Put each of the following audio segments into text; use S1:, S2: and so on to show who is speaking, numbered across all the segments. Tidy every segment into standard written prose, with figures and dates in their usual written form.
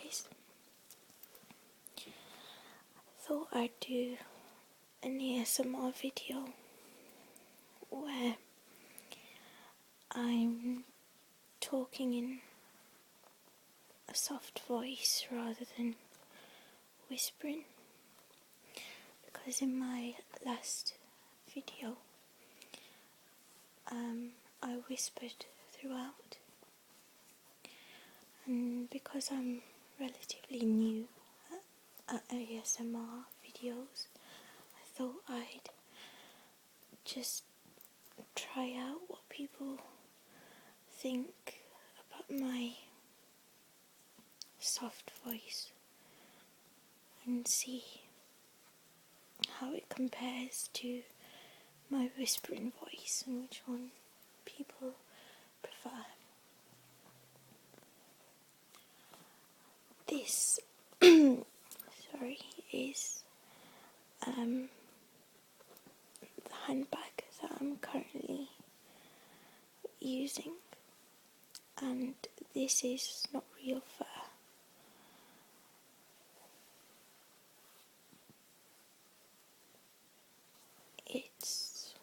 S1: guys. I thought I'd do an ASMR video where I'm talking in a soft voice rather than whispering, because in my last video I whispered throughout, and because I'm relatively new at ASMR videos, I thought I'd just try out what people think about my soft voice and see how it compares to my whispering voice and which one people prefer. This is the handbag that I'm currently using, and this is not real fur. It's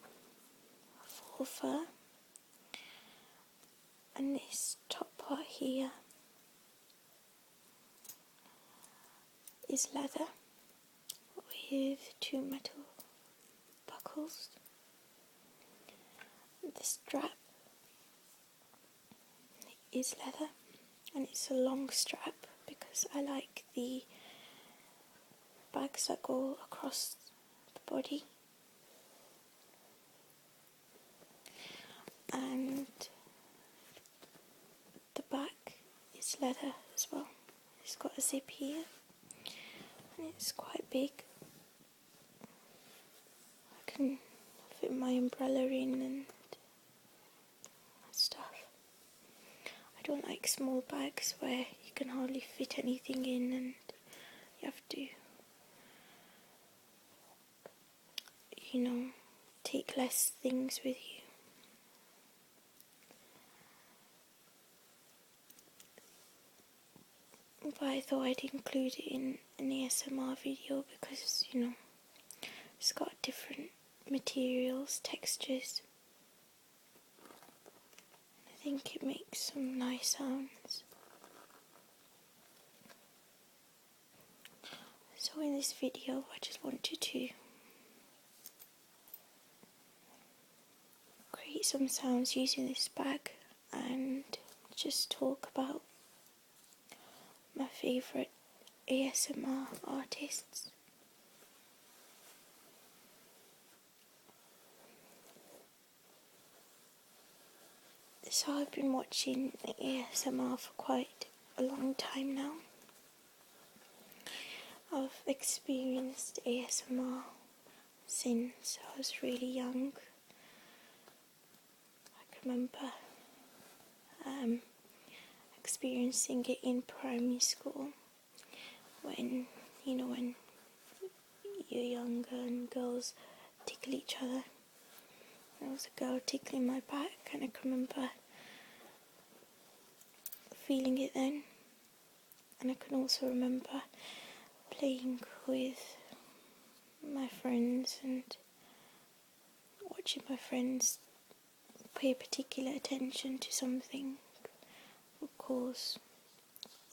S1: faux fur, and this top part here is leather with two metal buckles. The strap is leather, and it's a long strap because I like the bags that go across the body. And the back is leather as well. It's got a zip here, and it's quite big. I can fit my umbrella in and stuff. I don't like small bags where you can hardly fit anything in and you have to, take less things with you. But I thought I'd include it in an ASMR video because, it's got different materials, textures. I think it makes some nice sounds. So in this video I just wanted to create some sounds using this bag and just talk about my favourite ASMR artists. So I've been watching ASMR for quite a long time now. I've experienced ASMR since I was really young. I can remember experiencing it in primary school when you're younger and girls tickle each other. There was a girl tickling my back, and I can remember feeling it then. And I can also remember playing with my friends and watching my friends pay particular attention to something would cause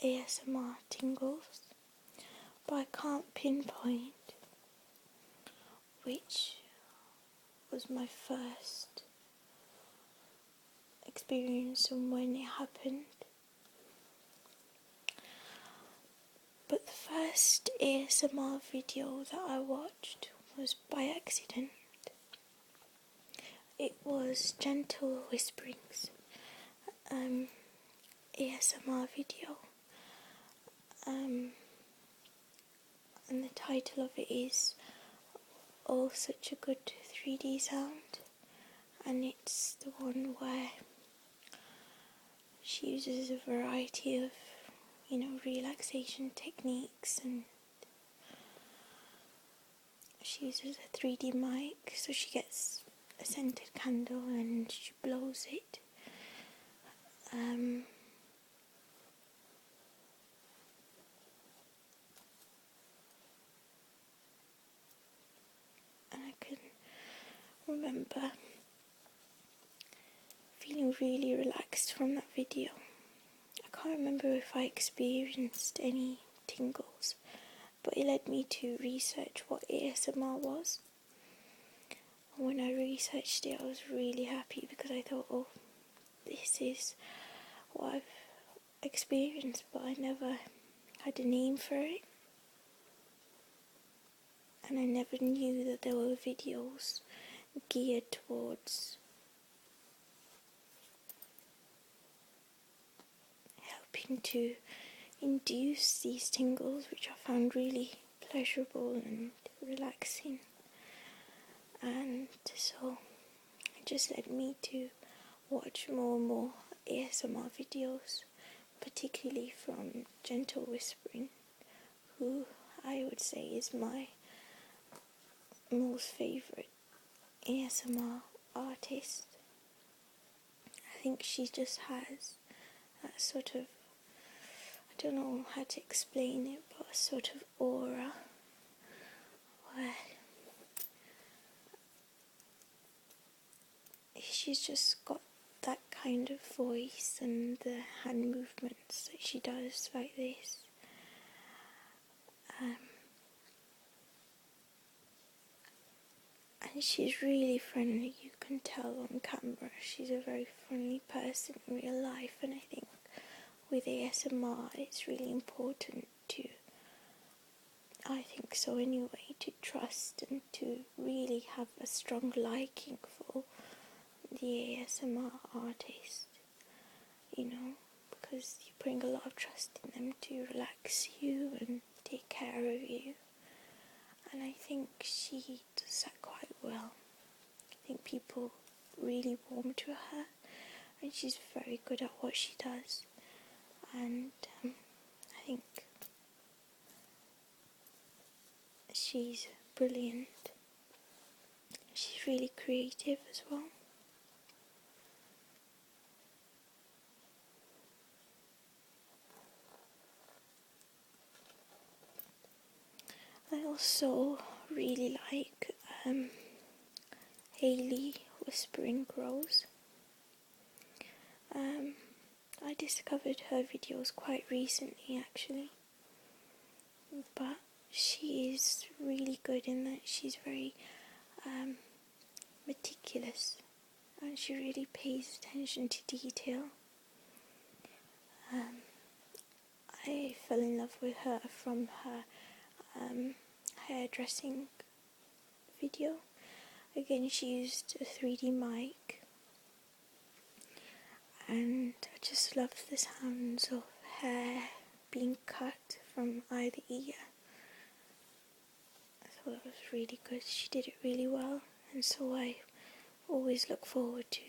S1: ASMR tingles, but I can't pinpoint which was my first experience and when it happened. But the first ASMR video that I watched was by accident. It was Gentle Whisperings ASMR video, and the title of it is Oh Such a Good 3D Sound, and it's the one where she uses a variety of relaxation techniques, and she uses a 3D mic, so she gets a scented candle and she blows it. remember feeling really relaxed from that video. I can't remember if I experienced any tingles, but it led me to research what ASMR was. And when I researched it, I was really happy because I thought, oh, this is what I've experienced, but I never had a name for it. And I never knew that there were videos geared towards helping to induce these tingles, which I found really pleasurable and relaxing. And so it just led me to watch more and more ASMR videos, particularly from Gentle Whispering, who I would say is my most favourite ASMR artist. I think she just has that sort of, I don't know how to explain it, but a sort of aura where she's just got that kind of voice and the hand movements that she does like this. And she's really friendly, you can tell on camera. She's a very friendly person in real life, and I think with ASMR it's really important to, I think so anyway, to trust and to really have a strong liking for the ASMR artist, you know, because you bring a lot of trust in them to relax you and take care of you. And I think she does that quite well. I think people really warm to her, and she's very good at what she does. And I think she's brilliant. She's really creative as well. I also really like Hayley Whispering Grows. I discovered her videos quite recently actually, but she is really good in that she's very meticulous and she really pays attention to detail. I fell in love with her from her hairdressing video. Again, she used a 3D mic, and I just loved the sounds of hair being cut from either ear. I thought it was really good. She did it really well, and so I always look forward to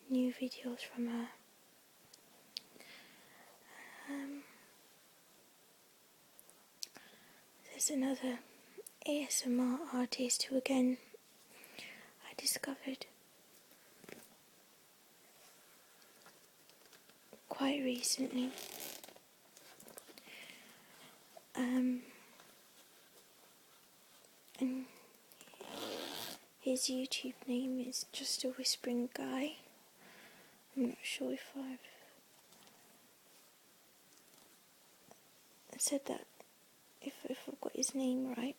S1: new videos from her. There's another ASMR artist who again I discovered quite recently. And his YouTube name is Just a Whispering Guy. I'm not sure if I've said that, if I've got his name right,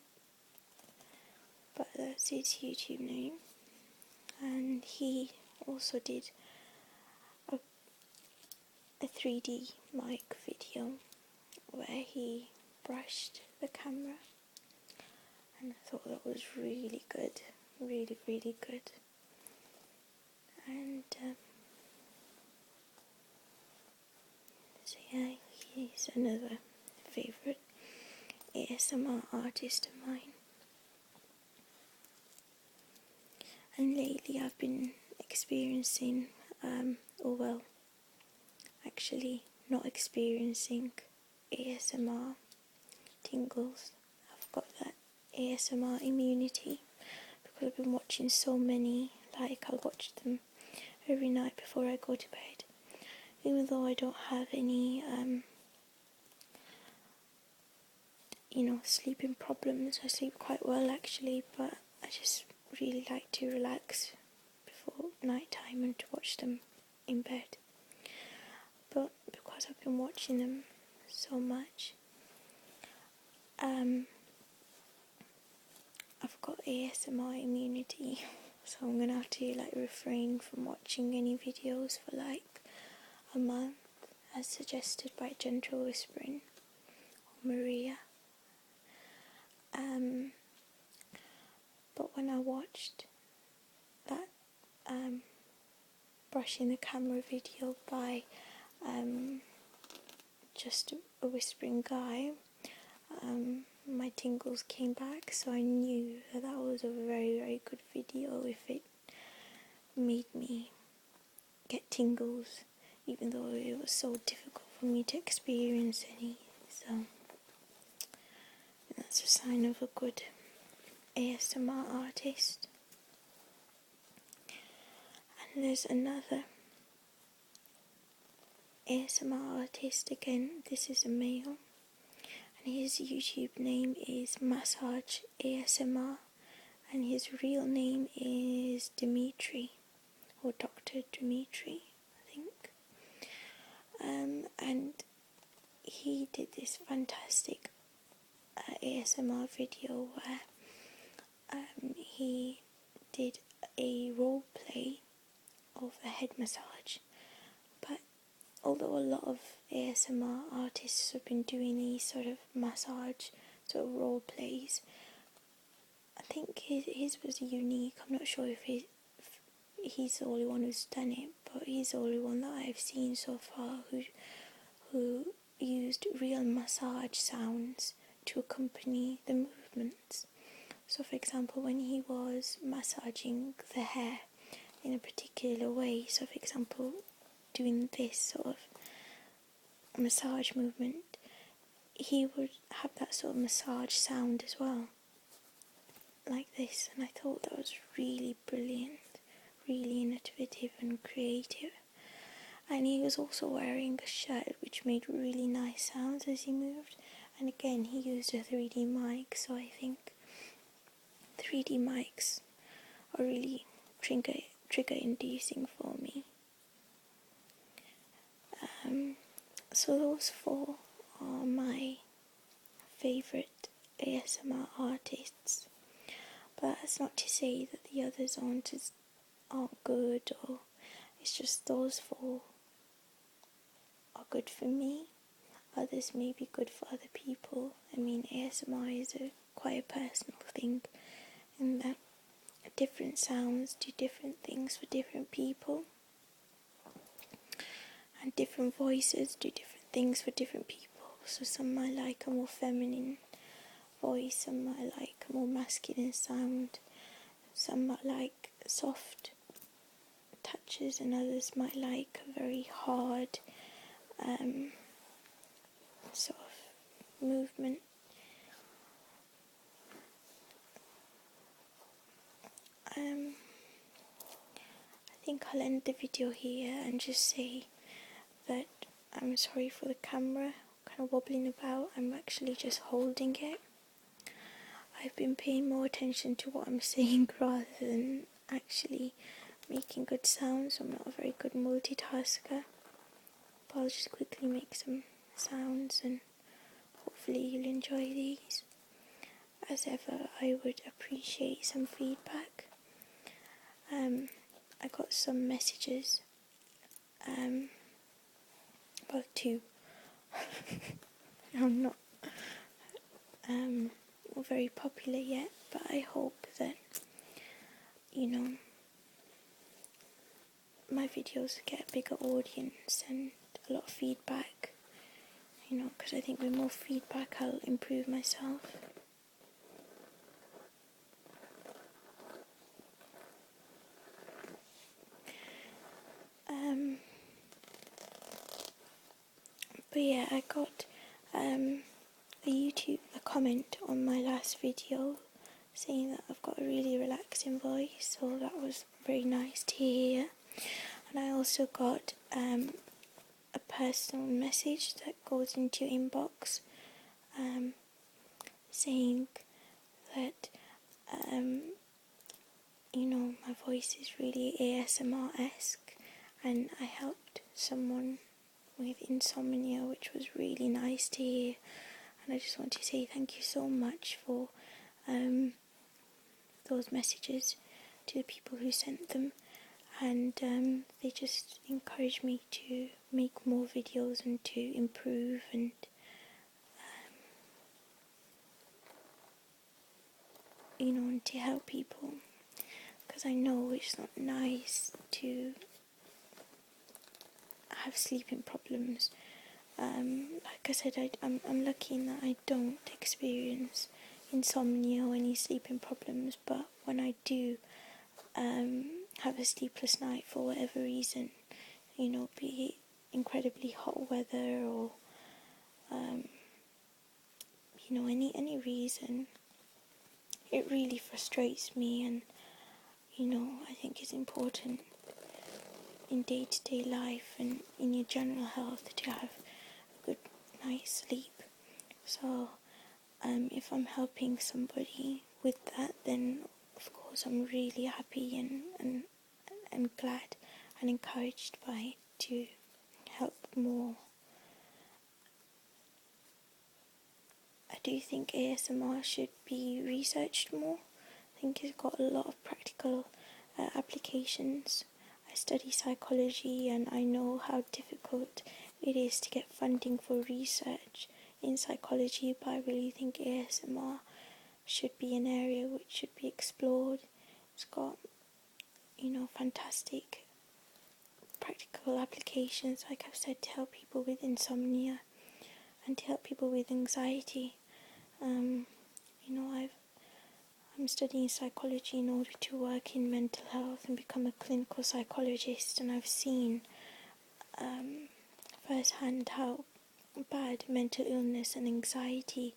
S1: but that's his YouTube name. And he also did a 3D mic video where he brushed the camera, and I thought that was really good, really good. And so yeah, he's another favourite ASMR artist of mine. And lately I've been experiencing, actually not experiencing ASMR tingles. I've got that ASMR immunity because I've been watching so many, like I'll watch them every night before I go to bed. Even though I don't have any, sleeping problems. I sleep quite well actually, but I just really like to relax night time and to watch them in bed. But because I've been watching them so much, I've got ASMR immunity, so I'm gonna have to refrain from watching any videos for a month, as suggested by Gentle Whispering or Maria. But when I watched that brushing the camera video by just a whispering guy, my tingles came back, so I knew that was a very, very good video if it made me get tingles, even though it was so difficult for me to experience any. So that's a sign of a good ASMR artist. And there's another ASMR artist again. This is a male, and his YouTube name is Massage ASMR, and his real name is Dimitri, or Dr. Dimitri, I think. And he did this fantastic ASMR video where he did a role play of a head massage. But although a lot of ASMR artists have been doing these sort of massage sort of role plays, I think his was unique. I'm not sure if he's the only one who's done it, but he's the only one that I've seen so far who used real massage sounds to accompany the movements. So for example, when he was massaging the hair in a particular way, so for example doing this sort of massage movement, he would have that sort of massage sound as well, like this, and I thought that was really brilliant, really innovative and creative. And he was also wearing a shirt which made really nice sounds as he moved, and again he used a 3D mic, so I think 3D mics are really trigger inducing for me. So those four are my favourite ASMR artists, but that's not to say that the others aren't good, or it's just those four are good for me. Others may be good for other people. I mean, ASMR is quite a personal thing, in that different sounds do different things for different people, and different voices do different things for different people. So some might like a more feminine voice, some might like a more masculine sound, some might like soft touches, and others might like a very hard sort of movement. I think I'll end the video here and just say that I'm sorry for the camera kind of wobbling about. I'm actually just holding it. I've been paying more attention to what I'm saying rather than actually making good sounds. I'm not a very good multitasker, but I'll just quickly make some sounds and hopefully you'll enjoy these. As ever, I would appreciate some feedback. I got some messages, well, two. I'm not very popular yet, but I hope that, my videos get a bigger audience and a lot of feedback, because I think with more feedback I'll improve myself. But yeah, I got a comment on my last video saying that I've got a really relaxing voice, so that was very nice to hear. And I also got a personal message that goes into your inbox saying that my voice is really ASMR-esque, and I helped someone with insomnia, which was really nice to hear. And I just want to say thank you so much for those messages to the people who sent them, and they just encouraged me to make more videos and to improve and and to help people, because I know it's not nice to have sleeping problems. Like I said, I'm lucky in that I don't experience insomnia or any sleeping problems, but when I do have a sleepless night for whatever reason, be it incredibly hot weather or any reason, it really frustrates me. And I think it's important in day-to-day life and in your general health to have a good night's sleep. So if I'm helping somebody with that, then of course I'm really happy and glad and encouraged by it to help more. I do think ASMR should be researched more. I think it's got a lot of practical applications. I study psychology, and I know how difficult it is to get funding for research in psychology, but I really think ASMR should be an area which should be explored. It's got fantastic practical applications, like I've said, to help people with insomnia and to help people with anxiety. I'm studying psychology in order to work in mental health and become a clinical psychologist, and I've seen firsthand how bad mental illness and anxiety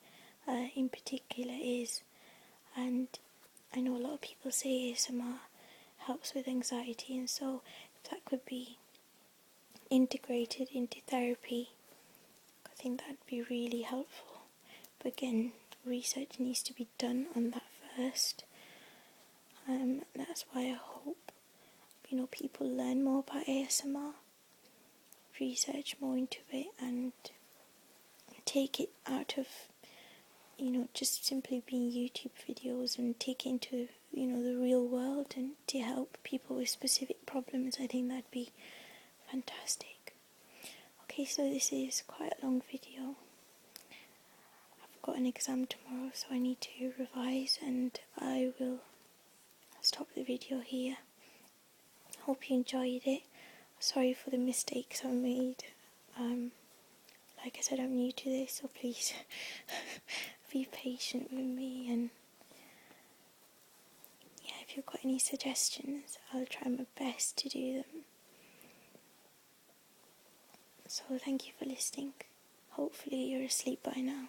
S1: in particular is. And I know a lot of people say ASMR helps with anxiety, and so if that could be integrated into therapy, I think that'd be really helpful. But again, research needs to be done on that first. That's why I hope people learn more about ASMR, research more into it, and take it out of just simply being YouTube videos and take it into the real world and to help people with specific problems. I think that'd be fantastic. Okay, so this is quite a long video. I've got an exam tomorrow, so I need to revise, and I will stop the video here. Hope you enjoyed it. Sorry for the mistakes I made. Like I said, I'm new to this, so please be patient with me. And yeah, if you've got any suggestions, I'll try my best to do them. So thank you for listening. Hopefully you're asleep by now.